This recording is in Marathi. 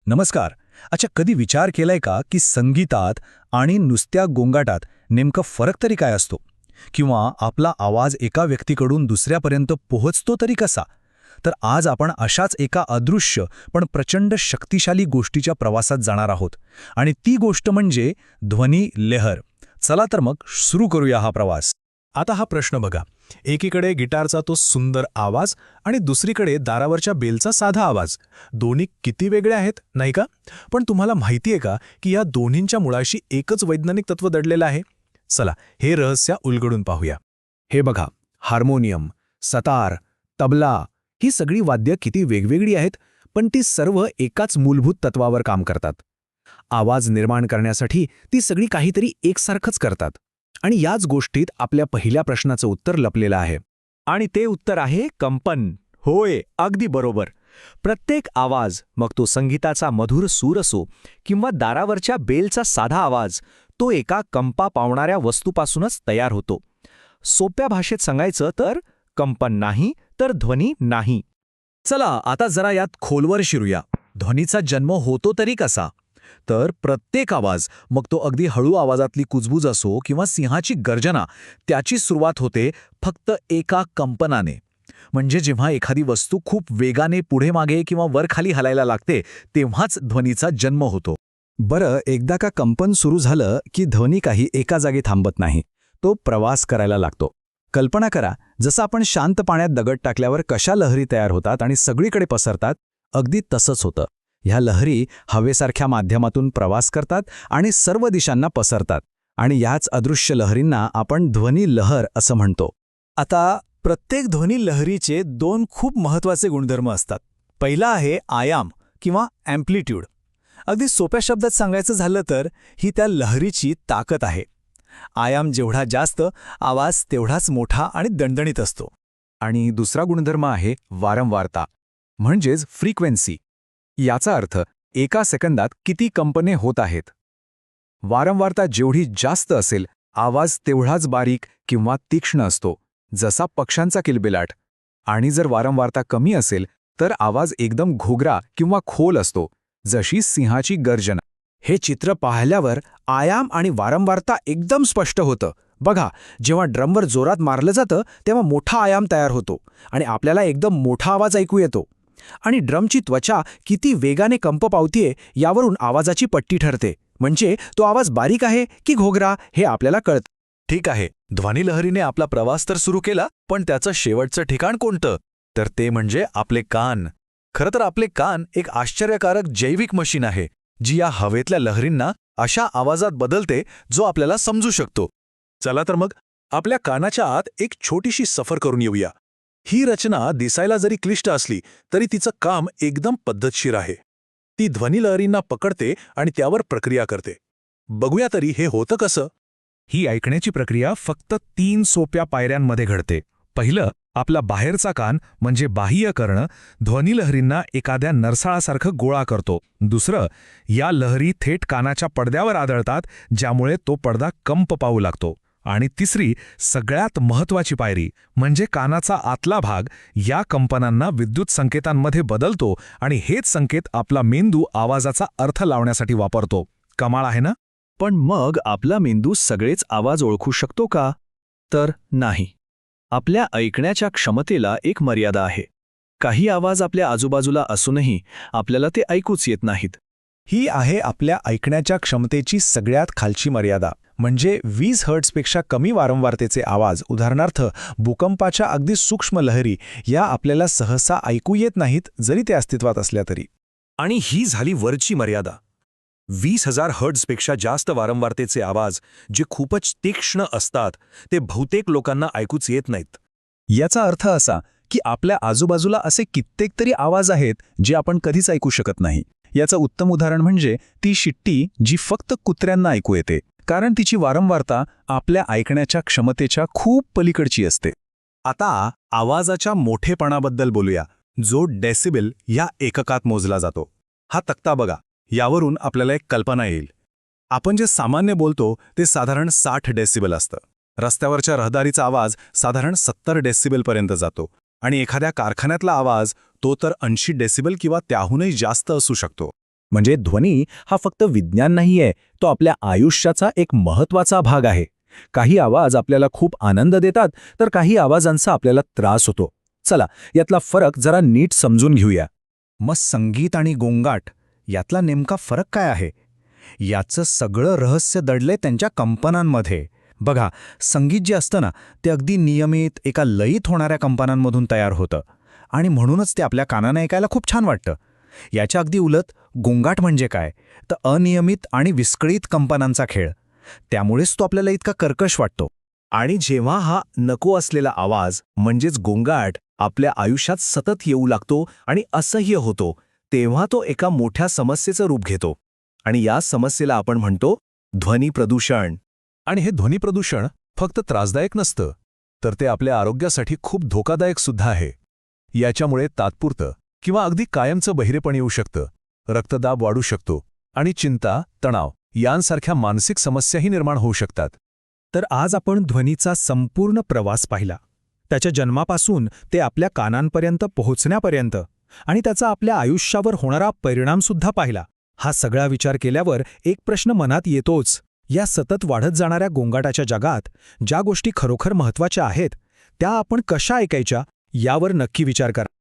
नमस्कार. अच्छा, कधी विचार केलाय का की संगीतात आणि नुसत्या गोंगाटात नेमका फरक तरी काय असतो? किंवा आपला आवाज एका व्यक्तीकडून दुसऱ्यापर्यंत पोहोचतो तरी कसा? तर आज आपण अशाच एका अदृश्य पण प्रचंड शक्तिशाली गोष्टीच्या प्रवासात जाणार आहोत. आणि ती गोष्ट म्हणजे ध्वनी लहर. चला तर मग सुरू करूया हा प्रवास. आता हा प्रश्न बघा. एकीकडे गिटारचा तो सुंदर आवाज आणि दुसरीकडे दारावरच्या बेलचा साधा आवाज. दोन्ही किती वेगळे आहेत, नाही का? पण तुम्हाला माहिती आहे का की या दोन्हींच्या मुळाशी एकच वैज्ञानिक तत्व दडलेलं आहे? चला, हे रहस्य उलगडून पाहूया. हे बघा, हार्मोनियम, सतार, तबला, ही सगळी वाद्य किती वेगवेगळी आहेत, पण ती सर्व एकाच मूलभूत तत्वावर काम करतात. आवाज निर्माण करण्यासाठी ती सगळी काहीतरी एकसारखंच करतात. आणि याच गोष्टीत आपल्या पहिल्या प्रश्नाचं उत्तर लपलेलं आहे. आणि ते उत्तर आहे कंपन. होय, अगदी बरोबर. प्रत्येक आवाज, मग तो संगीताचा मधुर सूर असो किंवा दारावरच्या बेलचा साधा आवाज, तो एका कंपा पावणाऱ्या वस्तूपासूनच तयार होतो. सोप्या भाषेत सांगायचं तर कंपन नाही तर ध्वनी नाही. चला आता जरा यात खोलवर शिरूया. ध्वनीचा जन्म होतो तरी कसा? तर प्रत्येक आवाज, मग तो अगदी हळू आवाजातली कुजबूज असो किंवा सिंहाची गर्जना, त्याची सुरुवात होते फक्त एका कंपनाने. म्हणजे जेव्हा एखादी वस्तू खूप वेगाने पुढे मागे किंवा वर खाली हलायला लागते, तेव्हाच ध्वनीचा जन्म होतो. बरं, एकदा का कंपन सुरू झालं की ध्वनी काही एका जागी थांबत नाही. तो प्रवास करायला लागतो. कल्पना करा, जसं आपण शांत पाण्यात दगड टाकल्यावर कशा लहरी तयार होतात आणि सगळीकडे पसरतात, अगदी तसंच होतं. ह्या लहरी हवेसारख्या माध्यमातून प्रवास करतात आणि सर्व दिशांना पसरतात. आणि याच अदृश्य लहरींना आपण ध्वनी लहर असं म्हणतो. आता प्रत्येक ध्वनी लहरीचे दोन खूप महत्त्वाचे गुणधर्म असतात. पहिला आहे आयाम किंवा अँप्लिट्यूड. अगदी सोप्या शब्दात सांगायचं झालं तर ही त्या लहरीची ताकद आहे. आयाम जेवढा जास्त, आवाज तेवढाच मोठा आणि दणदणीत असतो. आणि दुसरा गुणधर्म आहे वारंवारता, म्हणजेच फ्रिक्वेन्सी. याचा अर्थ एका सेकंदात किती कंपने होत आहेत. वारंवारता जेवढी जास्त असेल, आवाज तेवढाच बारीक किंवा तीक्ष्ण असतो, जसा पक्ष्यांचा किलबिलाट. आणि जर वारंवारता कमी असेल तर आवाज एकदम घोगरा किंवा खोल असतो, जशी सिंहाची गर्जना. हे चित्र पाहिल्यावर आयाम आणि वारंवारता एकदम स्पष्ट होतं. बघा, जेव्हा ड्रमवर जोरात मारलं जातं तेव्हा मोठा आयाम तयार होतो आणि आपल्याला एकदम मोठा आवाज ऐकू येतो. आणि ड्रमची त्वचा किती वेगाने कंप पावतीये यावरून आवाजाची पट्टी ठरते. म्हणजे तो आवाज बारीक आहे की घोगरा हे आपल्याला कळतं. ठीक आहे, ध्वनिलहरीने आपला प्रवास तर सुरू केला, पण त्याचं शेवटचं ठिकाण कोणतं? तर ते म्हणजे आपले कान. खरं तर आपले कान एक आश्चर्यकारक जैविक मशीन आहे, जी या हवेतल्या लहरींना अशा आवाजात बदलते जो आपल्याला समजू शकतो. चला तर मग आपल्या कानाच्या आत एक छोटीशी सफर करून येऊया. ही रचना दिसायला जरी क्लिष्ट असली तरी तिचं काम एकदम पद्धतशीर आहे. ती ध्वनिलहरींना पकडते आणि त्यावर प्रक्रिया करते. बघूया तरी हे होतं कसं. ही ऐकण्याची प्रक्रिया फक्त 3 सोप्या पायऱ्यांमध्ये घडते. पहिलं, आपला बाहेरचा कान म्हणजे बाह्य कर्ण ध्वनिलहरींना एखाद्या नरसाळासारखं गोळा करतो. दुसरं, या लहरी थेट कानाच्या पडद्यावर आदळतात, ज्यामुळे तो पडदा कंप पाहू लागतो. आणि तिसरी, सगळ्यात महत्त्वाची पायरी म्हणजे कानाचा आतला भाग या कंपनांना विद्युत संकेतांमध्ये बदलतो आणि हेच संकेत आपला मेंदू आवाजाचा अर्थ लावण्यासाठी वापरतो. कमाल आहे ना? पण मग आपला मेंदू सगळेच आवाज ओळखू शकतो का? तर नाही. आपल्या ऐकण्याच्या क्षमतेला एक मर्यादा आहे. काही आवाज आपल्या आजूबाजूला असूनही आपल्याला ते ऐकूच येत नाहीत. ही आहे आपल्या ऐकण्याच्या क्षमतेची सगळ्यात खालची मर्यादा. म्हणजे 20 हर्ट्झपेक्षा कमी वारंवारतेचे आवाज, उदाहरणार्थ भूकंपाच्या अगदी सूक्ष्म लहरी, या आपल्याला सहसा ऐकू येत नाहीत, जरी ते अस्तित्वात असल्या तरी. आणि ही झाली वरची मर्यादा. 20,000 हर्ट्झपेक्षा जास्त वारंवारतेचे आवाज, जे खूपच तीक्ष्ण असतात, ते बहुतेक लोकांना ऐकूच येत नाहीत. याचा अर्थ असा की आपल्या आजूबाजूला असे कित्येक तरी आवाज आहेत जे आपण कधीच ऐकू शकत नाही. याचं उत्तम उदाहरण म्हणजे ती शिट्टी, जी फक्त कुत्र्यांना ऐकू येते, कारण तिची वारंवारता आपल्या ऐकण्याच्या क्षमतेच्या खूप पलीकडची असते. आता आवाजाच्या मोठेपणाबद्दल बोलूया, जो डेसिबल या एककात मोजला जातो. हा तक्ता बघा, यावरून आपल्याला एक कल्पना येईल. आपण जे सामान्य बोलतो ते साधारण 60 डेसिबल असतं. रस्त्यावरच्या रहदारीचा आवाज साधारण 70 डेसिबलपर्यंत जातो आणि एखाद्या कारखान्यातला आवाज तो तर 80 डेसिबल किंवा त्याहूनही जास्त असू शकतो. म्हणजे ध्वनी हा फक्त विज्ञान नाहीये, तो आपल्या आयुष्याचा एक महत्वाचा भाग आहे. काही आवाज आपल्याला खूप आनंद देतात, तर काही आवाजांचा आपल्याला त्रास होतो. चला, यातला फरक जरा नीट समजून घेऊया. मग संगीत आणि गोंगाट यातला नेमका फरक काय आहे? याचं सगळं रहस्य दडलंय त्यांच्या कंपनांमध्ये. बघा, संगीत जे असतं ना, ते अगदी नियमित एका लयीत होणाऱ्या कंपनांमधून तयार होतं आणि म्हणूनच ते आपल्या कानानं ऐकायला खूप छान वाटतं. याच्या अगदी उलट गोंगाट म्हणजे काय, तर अनियमित आणि विस्कळीत कंपनांचा खेळ. त्यामुळेच तो आपल्याला इतका कर्कश वाटतो. आणि जेव्हा हा नको असलेला आवाज म्हणजेच गोंगाट आपल्या आयुष्यात सतत येऊ लागतो आणि असह्य होतो, तेव्हा तो एका मोठ्या समस्येचं रूप घेतो. आणि या समस्येला आपण म्हणतो ध्वनी प्रदूषण. आणि हे ध्वनी प्रदूषण फक्त त्रासदायक नसतं, तर ते आपल्या आरोग्यासाठी खूप धोकादायक सुद्धा आहे. याच्यामुळे तात्पुरतं किंवा अगदी कायमचं बहिरेपण येऊ शकतं, रक्तदाब वाढू शकतो आणि चिंता, तणाव यांसारख्या मानसिक समस्याही निर्माण होऊ शकतात. तर आज आपण ध्वनीचा संपूर्ण प्रवास पाहिला, त्याच्या जन्मापासून ते आपल्या कानांपर्यंत पोहोचण्यापर्यंत, आणि त्याचा आपल्या आयुष्यावर होणारा परिणामसुद्धा पाहिला. हा सगळा विचार केल्यावर एक प्रश्न मनात येतोच. या सतत वाढत जाणाऱ्या गोंगाटाच्या जगात ज्या गोष्टी खरोखर महत्त्वाच्या आहेत, त्या आपण कशा ऐकायच्या यावर नक्की विचार करा.